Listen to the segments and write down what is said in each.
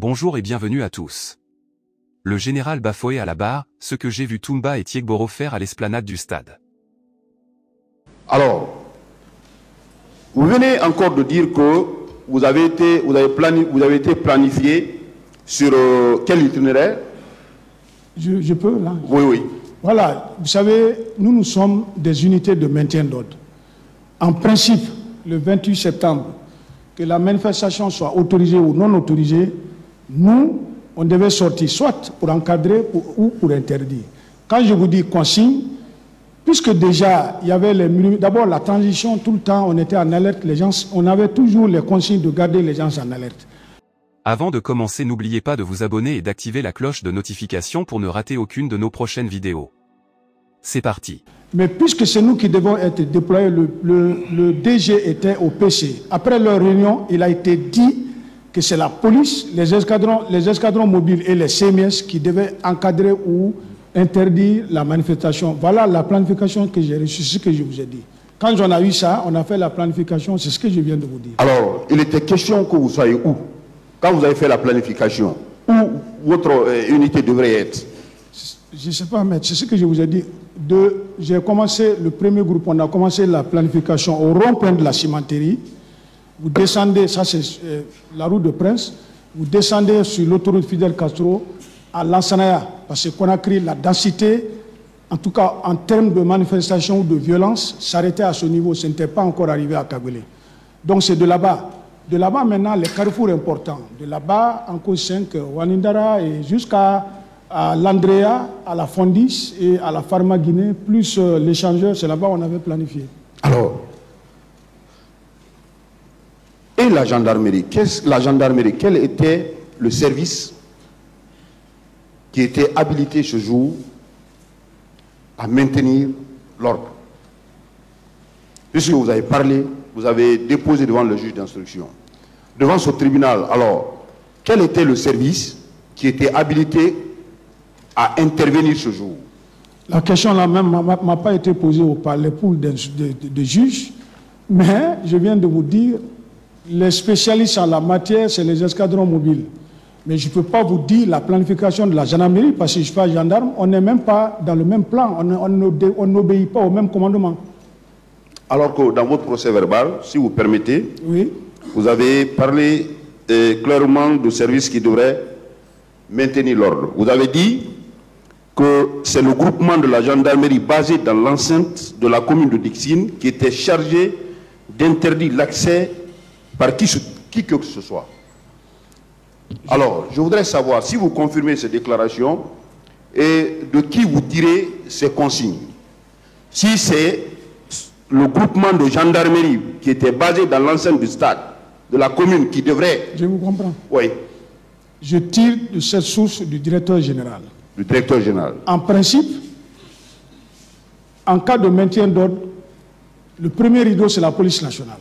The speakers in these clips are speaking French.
Bonjour et bienvenue à tous. Le général Bafoué à la barre, ce que j'ai vu Toumba et Tiegboro faire à l'esplanade du stade. Alors, vous venez encore de dire que vous avez été planifié sur quel itinéraire? Je peux, là? Oui, oui. Voilà, vous savez, nous sommes des unités de maintien d'ordre. En principe, le 28 septembre, que la manifestation soit autorisée ou non autorisée, nous, on devait sortir soit pour encadrer ou pour interdire. Quand je vous dis consigne, puisque déjà, il y avait d'abord la transition, tout le temps, on était en alerte, les gens, on avait toujours les consignes de garder les gens en alerte. Avant de commencer, n'oubliez pas de vous abonner et d'activer la cloche de notification pour ne rater aucune de nos prochaines vidéos. C'est parti. Mais puisque c'est nous qui devons être déployés, le DG était au PC. Après leur réunion, il a été dit que c'est la police, les escadrons mobiles et les CMS qui devaient encadrer ou interdire la manifestation. Voilà la planification que j'ai reçue, ce que je vous ai dit. Quand on a eu ça, on a fait la planification, c'est ce que je viens de vous dire. Alors, il était question que vous soyez où? Quand vous avez fait la planification, où votre unité devrait être? Je ne sais pas, mais c'est ce que je vous ai dit. J'ai commencé, le premier groupe, on a commencé la planification au rond-point de la cimenterie. Vous descendez, ça c'est la route de Prince, vous descendez sur l'autoroute Fidel Castro à Lansanaya, parce que Conakry, la densité, en tout cas en termes de manifestation ou de violence, s'arrêtait à ce niveau, ce n'était pas encore arrivé à Kabylie. Donc c'est de là-bas. De là-bas maintenant, les carrefours importants. De là-bas, en cause 5, Wanindara et jusqu'à l'Andrea, à la Fondis et à la Pharma Guinée, plus l'échangeur, c'est là-bas on avait planifié. Alors, et la gendarmerie, quel était le service qui était habilité ce jour à maintenir l'ordre? Puisque vous avez parlé, vous avez déposé devant le juge d'instruction, devant ce tribunal, alors, quel était le service qui était habilité à intervenir ce jour? La question là même m'a pas été posée par l'époux de juge, mais je viens de vous dire, les spécialistes en la matière, c'est les escadrons mobiles. Mais je ne peux pas vous dire la planification de la gendarmerie, parce que je ne suis pas gendarme, on n'est même pas dans le même plan, on n'obéit pas au même commandement. Alors que dans votre procès verbal, si vous permettez, oui, vous avez parlé clairement du service qui devrait maintenir l'ordre. Vous avez dit que c'est le groupement de la gendarmerie basé dans l'enceinte de la commune de Dixine qui était chargé d'interdire l'accès par qui que ce soit. Alors, je voudrais savoir si vous confirmez ces déclarations et de qui vous tirez ces consignes. Si c'est le groupement de gendarmerie qui était basé dans l'enceinte du stade, de la commune qui devrait... Je vous comprends. Oui. Je tire de cette source du directeur général. Du directeur général. En principe, en cas de maintien d'ordre, le premier rideau, c'est la police nationale.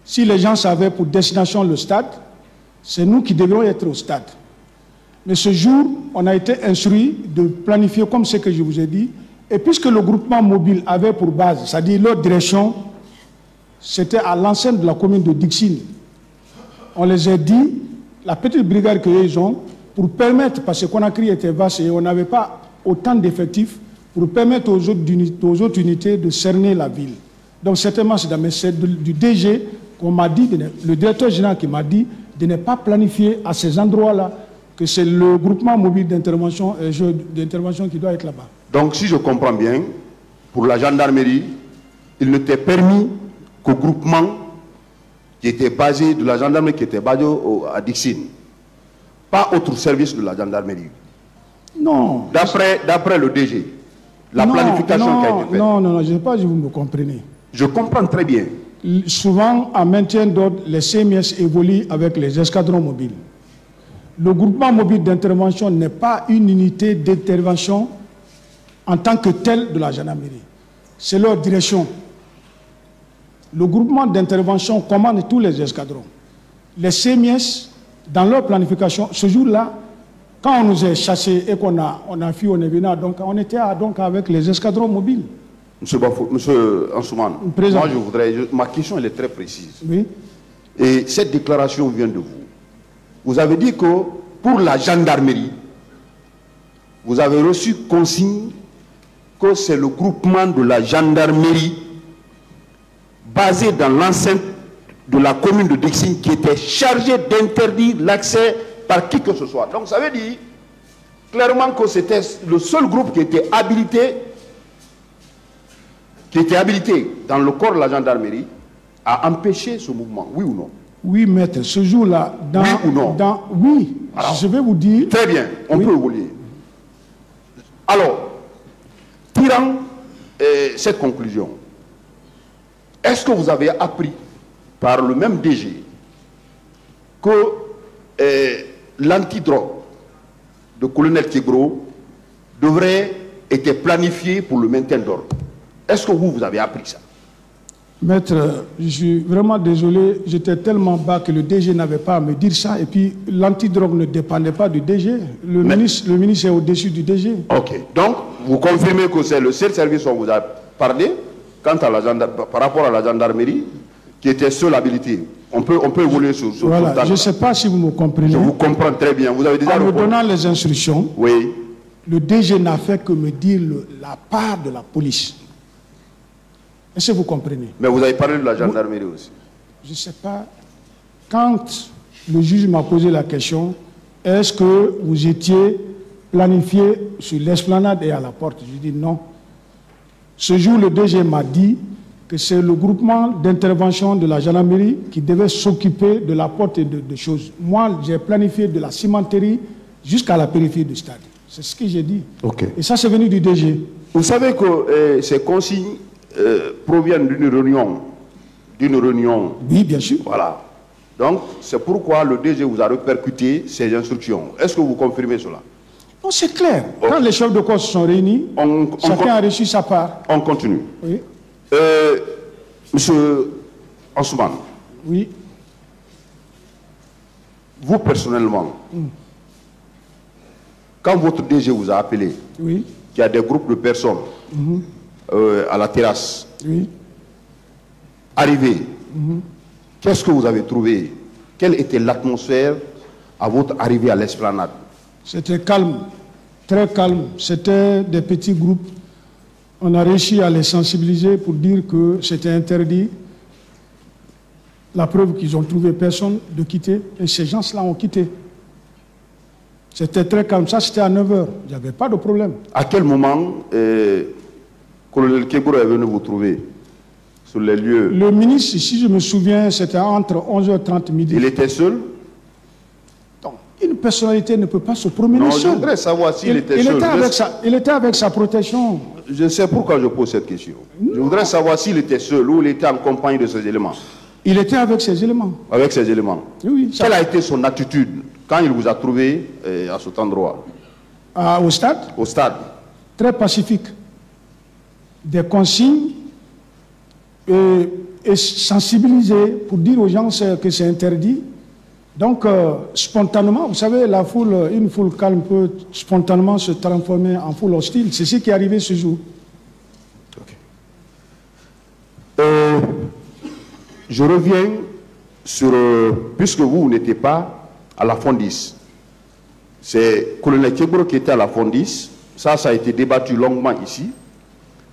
Si les gens savaient pour destination le stade, c'est nous qui devions être au stade. Mais ce jour, on a été instruit de planifier comme ce que je vous ai dit. Et puisque le groupement mobile avait pour base, c'est-à-dire leur direction, c'était à l'enceinte de la commune de Dixine. On les a dit, la petite brigade qu'ils ont, pour permettre, parce que Conakry était vaste et on n'avait pas autant d'effectifs, pour permettre aux autres unités de cerner la ville. Donc certainement, c'est du DG qu'on m'a dit, le directeur général qui m'a dit de ne pas planifier à ces endroits-là, que c'est le groupement mobile d'intervention qui doit être là-bas. Donc si je comprends bien, pour la gendarmerie, il n'était permis qu'au groupement qui était basé, de la gendarmerie qui était basé à Dixine, pas autre service de la gendarmerie. Non. D'après le DG, la planification qui a été faite. Non, je ne sais pas si vous me comprenez. Je comprends très bien. Souvent, en maintien d'ordre, les CMS évoluent avec les escadrons mobiles. Le groupement mobile d'intervention n'est pas une unité d'intervention en tant que telle de la gendarmerie. C'est leur direction. Le groupement d'intervention commande tous les escadrons. Les CMS, dans leur planification, ce jour-là, quand on nous a chassés et qu'on a fui, on est venu, donc on était avec les escadrons mobiles. Monsieur Ansoumane, ma question elle est très précise. Oui. Et cette déclaration vient de vous. vous avez dit que pour la gendarmerie, vous avez reçu consigne que c'est le groupement de la gendarmerie basé dans l'enceinte de la commune de Dixine qui était chargé d'interdire l'accès par qui que ce soit. Donc ça veut dire clairement que c'était le seul groupe qui était habilité dans le corps de la gendarmerie à empêcher ce mouvement, oui ou non? Oui, maître, ce jour-là, dans... Oui ou non? Oui, alors, je vais vous dire... Très bien, on peut évoluer. Alors, tirant cette conclusion, est-ce que vous avez appris par le même DG que l'antidrogue de colonel Kegro devrait être planifié pour le maintien d'ordre? Est-ce que vous avez appris ça? Maître, je suis vraiment désolé, j'étais tellement bas que le DG n'avait pas à me dire ça, et puis l'antidrogue ne dépendait pas du DG, le ministre est au-dessus du DG. Ok, donc vous confirmez que c'est le seul service dont vous avez parlé quant à par rapport à la gendarmerie qui était seul habilité. On peut évoluer sur voilà, je ne sais pas si vous me comprenez. Je vous comprends très bien. Vous avez déjà en me donnant les instructions, oui. Le DG n'a fait que me dire la part de la police. Est-ce que vous comprenez? Mais vous avez parlé de la gendarmerie aussi. Je ne sais pas. Quand le juge m'a posé la question, est-ce que vous étiez planifié sur l'esplanade et à la porte? Je dis non. Ce jour, le DG m'a dit que c'est le groupement d'intervention de la gendarmerie qui devait s'occuper de la porte et de choses. Moi, j'ai planifié de la cimenterie jusqu'à la périphérie du stade. C'est ce que j'ai dit. Okay. Et ça, c'est venu du DG. Vous savez que ces consignes proviennent d'une réunion. Oui, bien sûr. Voilà. Donc, c'est pourquoi le DG vous a répercuté ces instructions. Est-ce que vous confirmez cela? Non, c'est clair. Okay. Quand les chefs de corps se sont réunis, chacun a reçu sa part. On continue. Oui. Monsieur Ousmane. Oui. Vous, personnellement, quand votre DG vous a appelé, oui, qu'il y a des groupes de personnes à la terrasse, oui, arrivés, qu'est-ce que vous avez trouvé? Quelle était l'atmosphère à votre arrivée à l'esplanade? C'était calme, très calme. C'était des petits groupes. On a réussi à les sensibiliser pour dire que c'était interdit. La preuve qu'ils ont trouvé personne de quitter. Et ces gens-là ont quitté. C'était très calme. Ça, c'était à 9 h. Il n'y avait pas de problème. À quel moment colonel Kegro est venu vous trouver sur les lieux? Le ministre, si je me souviens, c'était entre 11h30 midi. Il était seul? Donc, une personnalité ne peut pas se promener non, seul. Je voudrais savoir s'il était seul. Il était avec sa protection. Je sais pourquoi je pose cette question. Non. Je voudrais savoir s'il était seul ou il était en compagnie de ses éléments. Il était avec ses éléments. Avec ses éléments. Oui. Quelle a été son attitude quand il vous a trouvé à cet endroit? Au stade? Au stade. Très pacifique. Des consignes et sensibiliser pour dire aux gens que c'est interdit. Donc, spontanément, vous savez, une foule calme peut spontanément se transformer en foule hostile. C'est ce qui est arrivé ce jour. Okay. Je reviens sur... puisque vous n'étiez pas à la Fondis, c'est colonel Kegro qui était à la Fondis. Ça a été débattu longuement ici.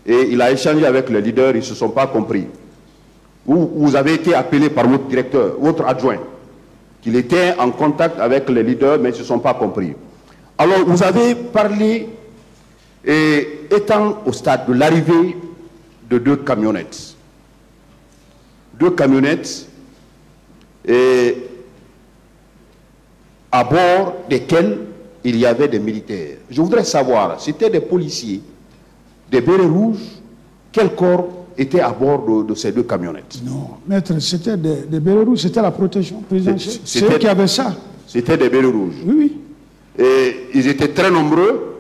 Et il a échangé avec les leaders, ils ne se sont pas compris. Vous avez été appelé par votre directeur, votre adjoint, qu'il était en contact avec les leaders, mais ils ne se sont pas compris. Alors, vous avez parlé, étant au stade de l'arrivée de 2 camionnettes. 2 camionnettes à bord desquelles il y avait des militaires. Je voudrais savoir, c'était des policiers, des bérets rouges, quel corps était à bord de ces 2 camionnettes? Non, maître, c'était des bérets rouges, c'était la protection présidentielle. C'est eux qui avaient ça. C'était des bérets rouges? Oui. Et ils étaient très nombreux?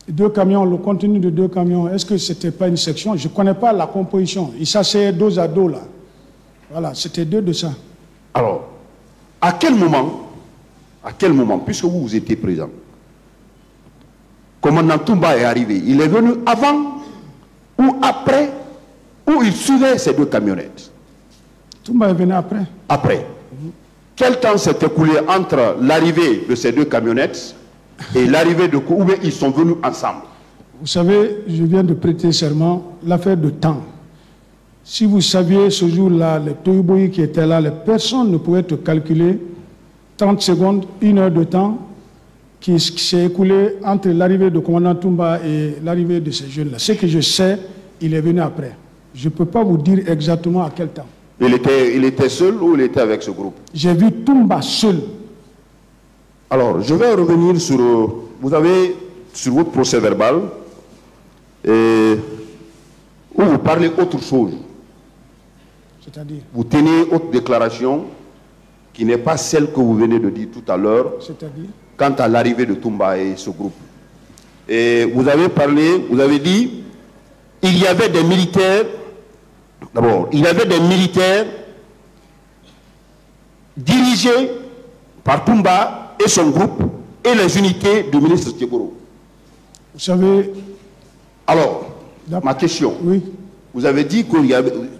2 camions, le contenu de 2 camions, est-ce que ce n'était pas une section? Je ne connais pas la composition. Ils s'asseyaient dos à dos là. Voilà, c'était 2 de ça. Alors, à quel moment, puisque vous étiez présent, commandant Toumba est arrivé? Il est venu avant ou après, ou il suivait ces 2 camionnettes? Toumba est venu après. Après. Quel temps s'est écoulé entre l'arrivée de ces deux camionnettes et l'arrivée de... Ou bien ils sont venus ensemble? Vous savez, je viens de prêter serment, l'affaire de temps. Si vous saviez ce jour-là, les Tohuboyi qui étaient là, les personnes ne pouvaient te calculer 30 secondes, 1 heure de temps qui s'est écoulé entre l'arrivée de commandant Toumba et l'arrivée de ces jeunes-là. Ce que je sais, il est venu après. Je ne peux pas vous dire exactement à quel temps. Il était seul ou il était avec ce groupe? J'ai vu Toumba seul. Alors, je vais revenir sur... Vous avez, sur votre procès verbal, où vous parlez autre chose. C'est-à-dire? Vous tenez autre déclaration qui n'est pas celle que vous venez de dire tout à l'heure. C'est-à-dire? Quant à l'arrivée de Toumba et ce groupe. Et vous avez parlé, vous avez dit, il y avait des militaires, d'abord, il y avait des militaires dirigés par Toumba et son groupe et les unités du ministre Tchegoro. Vous savez... Alors, ma question, oui. Vous avez dit que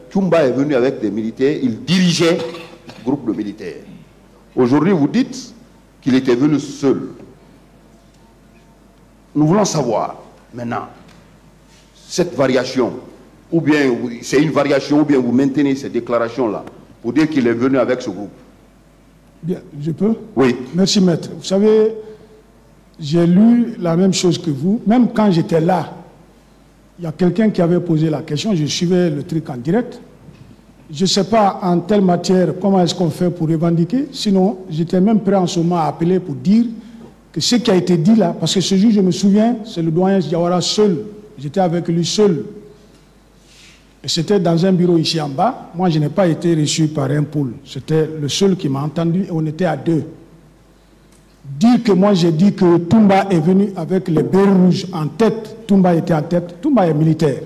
Toumba est venu avec des militaires, il dirigeait le groupe de militaires. Aujourd'hui, vous dites qu'il était venu seul. Nous voulons savoir maintenant cette variation, ou bien c'est une variation, ou bien vous maintenez ces déclarations-là pour dire qu'il est venu avec ce groupe. Bien, je peux? Oui. Merci, maître. Vous savez, j'ai lu la même chose que vous. Même quand j'étais là, il y a quelqu'un qui avait posé la question, je suivais le truc en direct. Je ne sais pas en telle matière comment est-ce qu'on fait pour revendiquer. Sinon, j'étais même prêt en ce moment à appeler pour dire que ce qui a été dit là, parce que ce jour, je me souviens, c'est le doyen Diawara seul. J'étais avec lui seul. Et c'était dans un bureau ici en bas. Moi, je n'ai pas été reçu par un pôle. C'était le seul qui m'a entendu et on était à 2. Dire que moi, j'ai dit que Toumba est venu avec les bérets rouges en tête. Toumba était en tête. Toumba est militaire.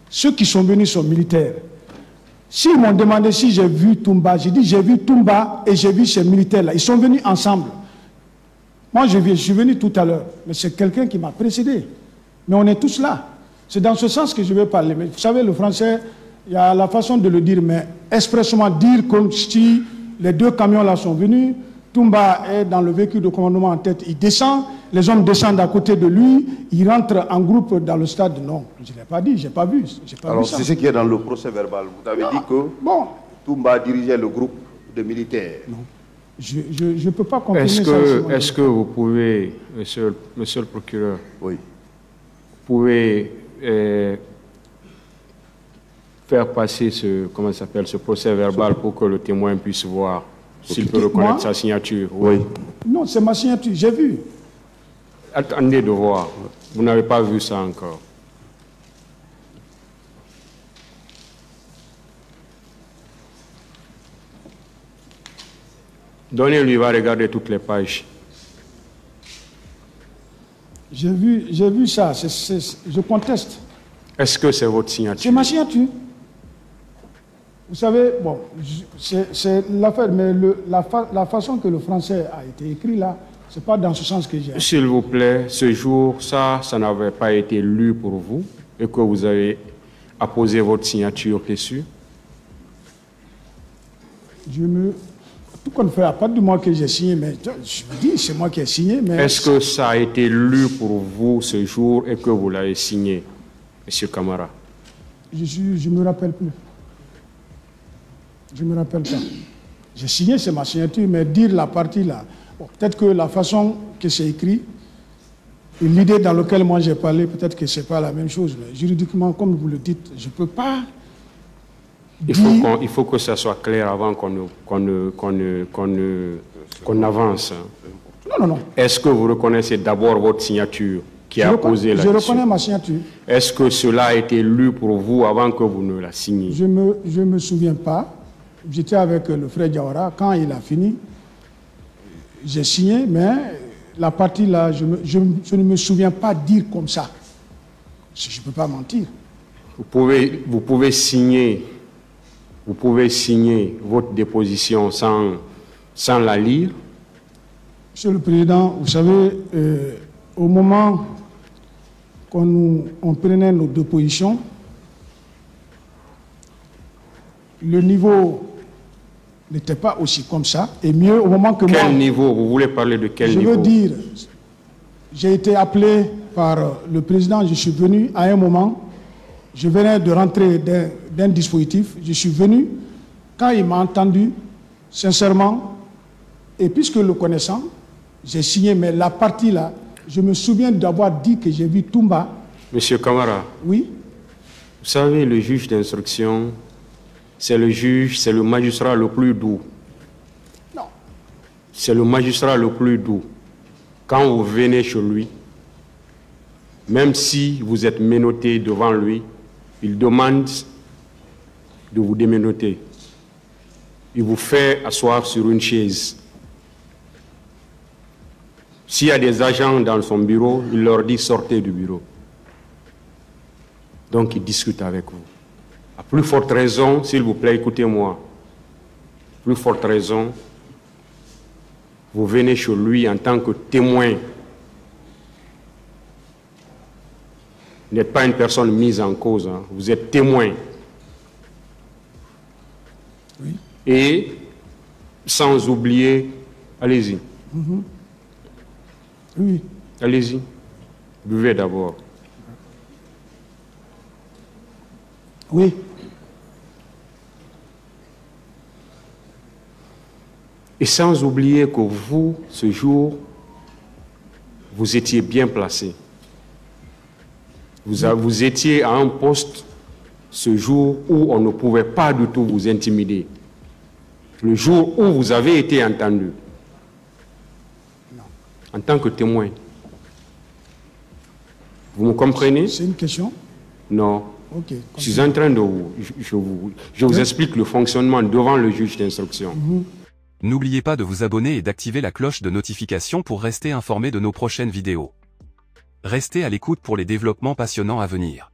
Ceux qui sont venus sont militaires. S'ils m'ont demandé si j'ai vu Toumba, j'ai dit j'ai vu Toumba et j'ai vu ces militaires-là. Ils sont venus ensemble. Moi, je suis venu tout à l'heure, mais c'est quelqu'un qui m'a précédé. Mais on est tous là. C'est dans ce sens que je vais parler. Mais vous savez, le français, il y a la façon de le dire, mais expressément dire comme si les deux camions-là sont venus, Toumba est dans le véhicule de commandement en tête, il descend, les hommes descendent à côté de lui, ils rentrent en groupe dans le stade. Non, je ne l'ai pas dit, je n'ai pas vu. Alors, c'est ce qui est dans le procès verbal. Vous avez dit que Toumba dirigeait le groupe de militaires. Non. Je ne peux pas confirmer ça. Est-ce que vous pouvez, monsieur le procureur, oui, vous pouvez faire passer ce procès verbal pour que le témoin puisse voir s'il peut reconnaître sa signature? Oui. Non, c'est ma signature, j'ai vu. Attendez de voir. Vous n'avez pas vu ça encore. Donnez-lui, il va regarder toutes les pages. J'ai vu ça, je conteste. Est-ce que c'est votre signature? C'est ma signature. Vous savez, bon, c'est l'affaire, mais la façon que le français a été écrit là, c'est pas dans ce sens que j'ai... S'il vous plaît, ce jour, ça n'avait pas été lu pour vous et que vous avez apposé votre signature dessus? Tout qu'on fait, à part du mois que j'ai signé, mais je me dis, c'est moi qui ai signé, mais... Est-ce que ça a été lu pour vous ce jour et que vous l'avez signé, M. Camara? Je ne me rappelle plus. Je ne me rappelle pas. J'ai signé, c'est ma signature, mais dire la partie là, bon, peut-être que la façon que c'est écrit, et l'idée dans laquelle moi j'ai parlé, peut-être que ce n'est pas la même chose, mais juridiquement, comme vous le dites, je ne peux pas... Il faut que ça soit clair avant qu'on avance. Non. Est-ce que vous reconnaissez d'abord votre signature qui a posé là-dessus? Je reconnais ma signature. Est-ce que cela a été lu pour vous avant que vous ne la signiez? Je ne me souviens pas. J'étais avec le frère Diawara. Quand il a fini, j'ai signé, mais la partie là, je ne me souviens pas dire comme ça. Je ne peux pas mentir. Vous pouvez signer votre déposition sans la lire? Monsieur le Président, vous savez, au moment qu'on prenait nos dépositions, le niveau n'était pas aussi comme ça. Et mieux, au moment que moi... Quel niveau? Vous voulez parler de quel niveau? Je veux dire, j'ai été appelé par le président, je suis venu à un moment, je venais de rentrer d'un dispositif, je suis venu, quand il m'a entendu, sincèrement, et puisque le connaissant, j'ai signé, mais la partie là, je me souviens d'avoir dit que j'ai vu Toumba. Monsieur Camara. Oui. Vous savez, le juge d'instruction, c'est le juge, c'est le magistrat le plus doux. Non. C'est le magistrat le plus doux. Quand vous venez chez lui, même si vous êtes menotté devant lui, il demande de vous démenoter. Il vous fait asseoir sur une chaise. S'il y a des agents dans son bureau, il leur dit sortez du bureau. Donc il discute avec vous. À plus forte raison, s'il vous plaît, écoutez-moi. Plus forte raison, vous venez chez lui en tant que témoin. Vous n'êtes pas une personne mise en cause, hein. Vous êtes témoin. Oui. Et sans oublier, allez-y. Oui. Allez-y. Buvez d'abord. Oui. Et sans oublier que vous, ce jour, vous étiez bien placé. Vous étiez à un poste ce jour où on ne pouvait pas du tout vous intimider. Le jour où vous avez été entendu. Non. En tant que témoin. Vous me comprenez? C'est une question? Non. Ok. Je suis en train de vous explique le fonctionnement devant le juge d'instruction. N'oubliez pas de vous abonner et d'activer la cloche de notification pour rester informé de nos prochaines vidéos. Restez à l'écoute pour les développements passionnants à venir.